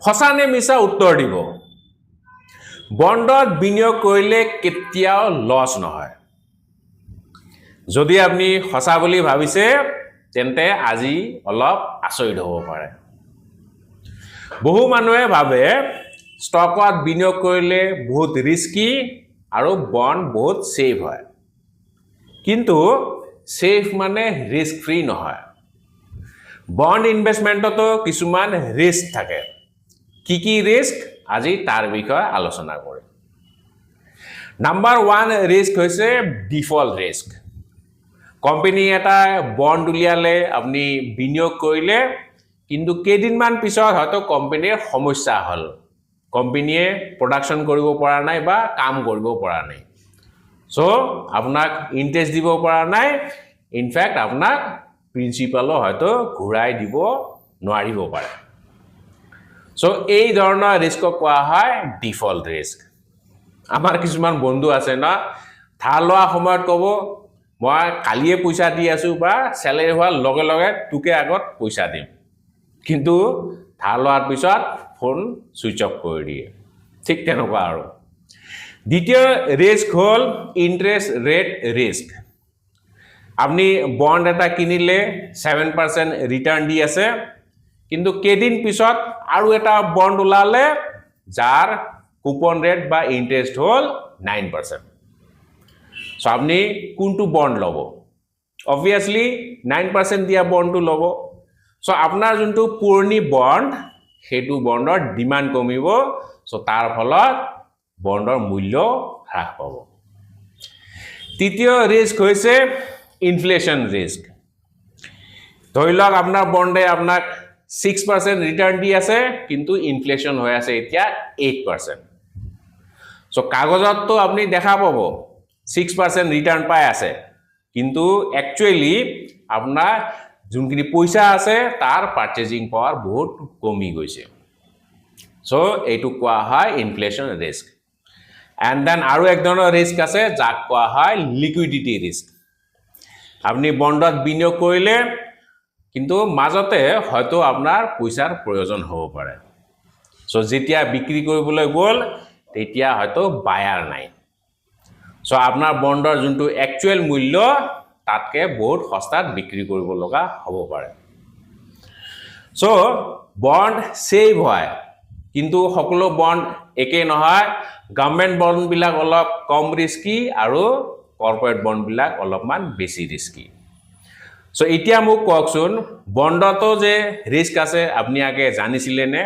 সঁচা নে মিছা উত্তৰ দিব বন্ডত বিনিয়োগ কৰিলে কেতিয়াও লছ নহয় যদি আপুনি সঁচা বুলি ভাবিছে তেন্তে আজি অলপ আচৰিত হ'ব পাৰে বহু মানুহে ভাবে ষ্টকত বিনিয়োগ কৰিলে বহুত ৰিস্কি আৰু বন্ড বহুত সেফ হয় কিন্তু সেফ মানে ৰিস্ক ফ্ৰী নহয় বন্ড ইনভেষ্টমেন্টতো কিছুমান ৰিস্ক থাকে কি ৰিস্ক আজি তাৰ বিষয়ে আলোচনা কৰিম নাম্বাৰ 1 ৰিস্ক হৈছে ডিফল্ট ৰিস্ক কোম্পানী এটা বন্ড উলিয়ালে আপুনি বিনিয়োগ কৰিলে কিন্তু কেইদিনমান পিছত হয়তো কোম্পানীৰ সমস্যা হল কোম্পানীয়ে প্ৰডাকশন কৰিব পৰা নাই বা কাম কৰিব পৰা নাই সো আপোনাক ইন্টাৰেষ্ট দিব পৰা নাই ইনফ্যাক্ট আপোনাক প্ৰিন্সিপালও হয়তো ঘূৰাই দিব নোৱাৰিব পাৰে সো এই ধৰণৰ ৰিস্কক কোৱা হয় ডিফল্ট ৰিস্ক আমাৰ কিছুমান বন্ধু আছে না ধাৰ লোৱা সময়ত ক'ব মই কালিয়ে পইচা দি আছো বা স্যালাৰি হোৱাৰ লগে লগে তোকে আগত পইচা দিম কিন্তু ধাৰ লোৱাৰ পিছত ফোন সুইচ অফ কৰি দিয়ে ঠিক তেনেকুৱা আৰু দ্বিতীয় ৰিস্ক হল ইন্টাৰেষ্ট ৰেট ৰিস্ক আপনি বন্ড এটা কিনিলে 7% ৰিটাৰ্ণ দি আছে কিন্তু কেদিন পিছত আৰু এটা বন্ড ওলালে যাৰ কুপন ৰেট বা ইন্টাৰেষ্ট হল 9% সো আপনি কোনটো বন্ড লব অবভিয়াসলি 9% দিয়া বন্ডটো লব সো আপোনাৰ যোনটো পুৰণি বন্ড হেতু বন্ডৰ ডিমান্ড কমিব সো তাৰ ফলত বন্ডৰ মূল্য হ্ৰাস পাব তৃতীয় ৰিস্ক হৈছে ইনফ্লেশন ৰিস্ক ধৰি লওক আপোনাৰ বন্ডে আপোনাক 6% ৰিটাৰ্ণ দি আছে কিন্তু ইনফ্লেশন হৈ আছে এতিয়া 8% সো কাগজততো আপুনি দেখা পাব 6% ৰিটাৰ্ণ পাই আছে কিন্তু একচুয়ালি আপোনাৰ যোনখিনি পইচা আছে তাৰ পাৰচেজিং পাৱাৰ বহুত কমি গৈছে সো এইটো কোৱা হয় ইনফ্লেশন ৰিস্ক এন্ড দেন আৰু এক ধৰণৰ ৰিস্ক আছে যাক কোৱা হয় লিকুইডিটি ৰিস্ক আপনি বন্ডত বিনিয়োগ কৰিলে কিন্তু মাজতে হয়তো আপোনাৰ পইচাৰ প্ৰয়োজন হ'ব পাৰে সো যেতিয়া বিক্ৰী কৰিবলৈ গ'ল তেতিয়া হয়তো বায়াৰ নাই সো আপোনাৰ বন্ডৰ যোনটো একচুয়াল মূল্য তাতকে বহুত সস্তাত বিক্ৰী কৰিব লগা হ'ব পাৰে সো বন্ড সেভ হয় কিন্তু সকলো বন্ড একে নহয় গভৰ্নমেন্ট বন্ড বিলাক অলপ কম ৰিস্কি আৰু কৰ্পোৰেট বন্ড বিলাক অলপমান বেছি ৰিস্কি সো এতিয়া মোক কওকচোন বন্ডতো যে ৰিস্ক আছে আপনি আগে জানিছিলে নে